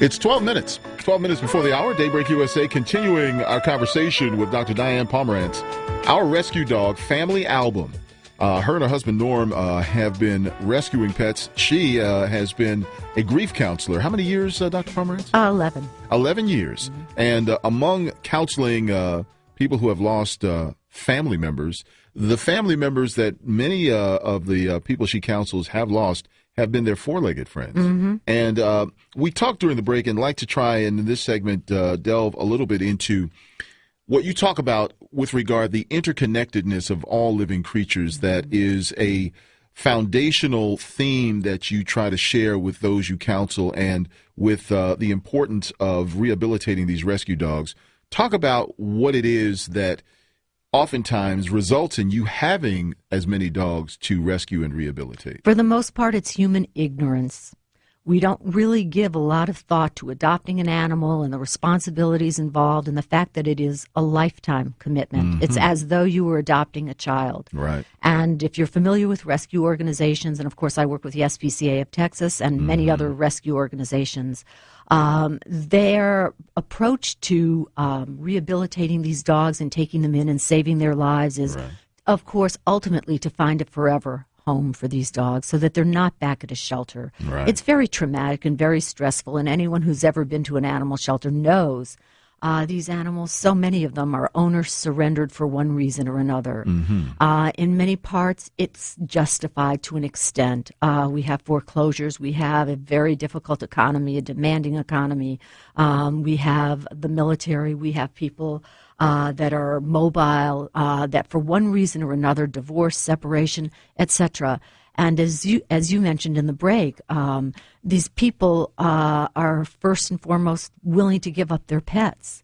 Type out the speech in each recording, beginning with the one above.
It's 12 minutes. 12 minutes before the hour. DayBreak USA continuing our conversation with Dr. Diane Pomerance. Our rescue dog family album. Her and her husband Norm have been rescuing pets. She has been a grief counselor. How many years, Dr. Pomerance? 11. 11 years. Mm-hmm. And among counseling people who have lost family members, the family members that many of the people she counsels have lost have been their four-legged friends. Mm-hmm. And we talked during the break and like to try and in this segment delve a little bit into what you talk about with regard the interconnectedness of all living creatures. That is a foundational theme that you try to share with those you counsel, and with the importance of rehabilitating these rescue dogs. Talk about what it is that oftentimes results in you having as many dogs to rescue and rehabilitate. For the most part, it's human ignorance. We don't really give a lot of thought to adopting an animal and the responsibilities involved and the fact that it is a lifetime commitment. Mm-hmm. It's as though you were adopting a child. Right. And if you're familiar with rescue organizations, and of course I work with the SPCA of Texas and many other rescue organizations, their approach to rehabilitating these dogs and taking them in and saving their lives is, of course, ultimately to find a forever home for these dogs so that they're not back at a shelter. Right. It's very traumatic and very stressful, and anyone who's ever been to an animal shelter knows these animals, so many of them are owners surrendered for one reason or another. Mm-hmm. In many parts, it's justified to an extent. We have foreclosures. We have a very difficult economy, a demanding economy. We have the military. We have people that are mobile, that for one reason or another, divorce, separation, etc. And as you mentioned in the break, these people are first and foremost willing to give up their pets.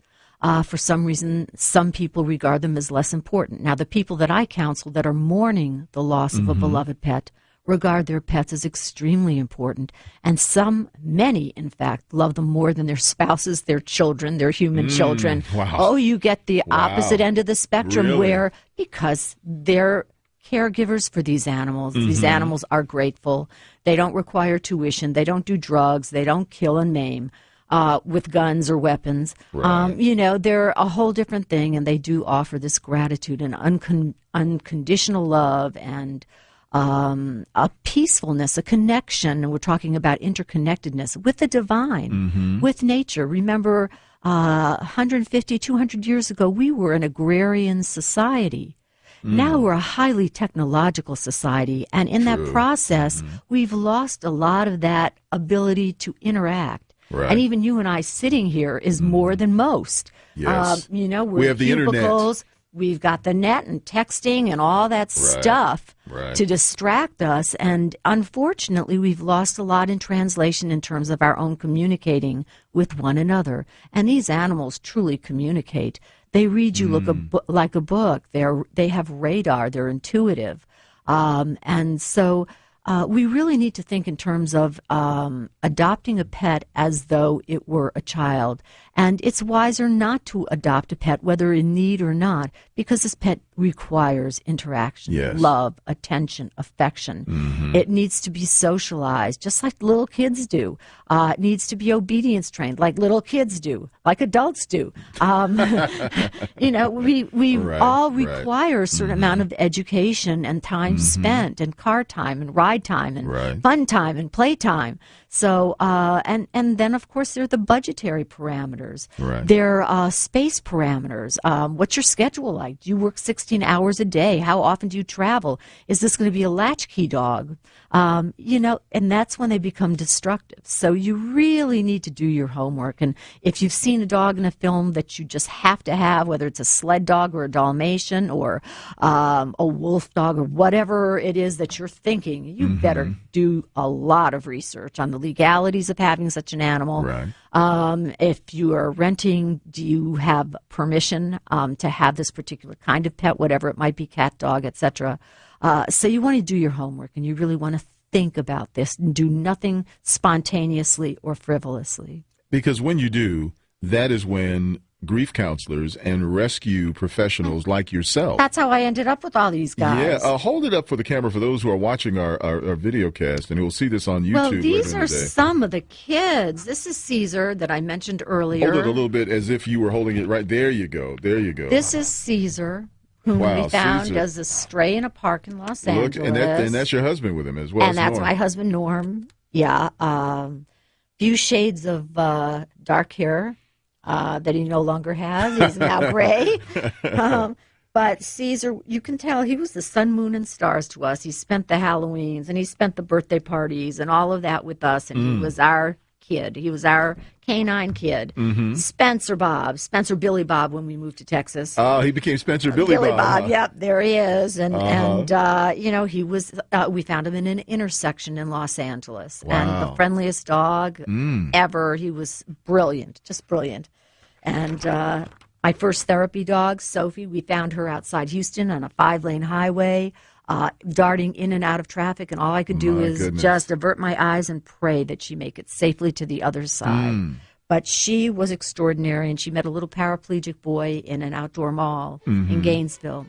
For some reason, some people regard them as less important. Now, the people that I counsel that are mourning the loss of a beloved pet regard their pets as extremely important. And many, in fact, love them more than their spouses, their children, their human children. Wow. Oh, you get the opposite end of the spectrum where, because they're caregivers for these animals. These animals are grateful. They don't require tuition. They don't do drugs. They don't kill and maim with guns or weapons. Right. They're a whole different thing, and they do offer this gratitude and unconditional love and a peacefulness, a connection. And we're talking about interconnectedness with the divine, with nature. Remember, 150, 200 years ago, we were an agrarian society. Now we're a highly technological society, and in that process, we've lost a lot of that ability to interact. Right. And even you and I sitting here is more than most. Yes. We're we have the cubicles, internet. We've got the net and texting and all that stuff to distract us, and unfortunately, we've lost a lot in translation in terms of our own communicating with one another. And these animals truly communicate. They read you like a book. They have radar. They're intuitive. And so we really need to think in terms of adopting a pet as though it were a child. And it's wiser not to adopt a pet, whether in need or not, because this pet requires interaction, love, attention, affection. It needs to be socialized, just like little kids do. It needs to be obedience trained, like little kids do, like adults do. We all require a certain amount of education and time spent, and car time and ride time and fun time and play time. So, and then, of course, there are the budgetary parameters. There are space parameters. What's your schedule like? Do you work 16 hours a day? How often do you travel? Is this going to be a latchkey dog? And that's when they become destructive. So you really need to do your homework. And if you've seen a dog in a film that you just have to have, whether it's a sled dog or a Dalmatian or a wolf dog or whatever it is that you're thinking, you better do a lot of research on the legalities of having such an animal. Right. If you are renting, do you have permission to have this particular kind of pet, whatever it might be, cat, dog, etc.? So you want to do your homework, and you really want to think about this and do nothing spontaneously or frivolously. Because when you do, that is when grief counselors and rescue professionals like yourself. That's how I ended up with all these guys. Yeah, hold it up for the camera for those who are watching our video cast, and who will see this on YouTube. Well, these later in are the day. some of the kids. This is Caesar that I mentioned earlier. Hold it a little bit as if you were holding it right. There you go. There you go. This is Caesar, whom we found as a stray in a park in Los Angeles. And that's your husband with him as well. And that's my husband, Norm. Yeah. Few shades of dark hair that he no longer has. He's now gray. But Caesar, you can tell he was the sun, moon, and stars to us. He spent the Halloweens and he spent the birthday parties and all of that with us. And he was our kid. He was our canine kid. Spencer Billy Bob when we moved to Texas. Oh, he became Spencer Billy Bob. Huh? Yep, there he is. And you know, he was. We found him in an intersection in Los Angeles, and the friendliest dog ever. He was brilliant, just brilliant. And my first therapy dog, Sophie, we found her outside Houston on a 5-lane highway. Darting in and out of traffic, and all I could do is just avert my eyes and pray that she make it safely to the other side. But she was extraordinary, and she met a little paraplegic boy in an outdoor mall in Gainesville.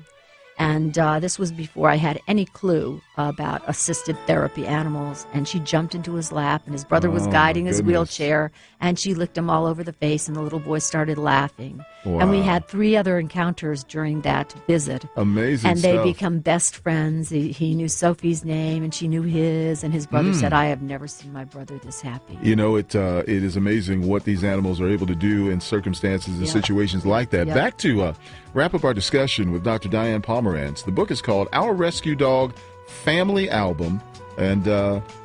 And this was before I had any clue about assisted therapy animals. And she jumped into his lap, and his brother was guiding his wheelchair, and she licked him all over the face, and the little boy started laughing. Wow. And we had 3 other encounters during that visit. Amazing And they stuff. become best friends. He knew Sophie's name, and she knew his. And his brother said, I have never seen my brother this happy. You know, it is amazing what these animals are able to do in circumstances and situations like that. Back to wrap up our discussion with Dr. Diane Pomerance. The book is called Our Rescue Dog Family Album. And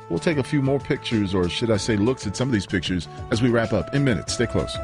we'll take a few more pictures, or should I say looks at some of these pictures as we wrap up in minutes. Stay close.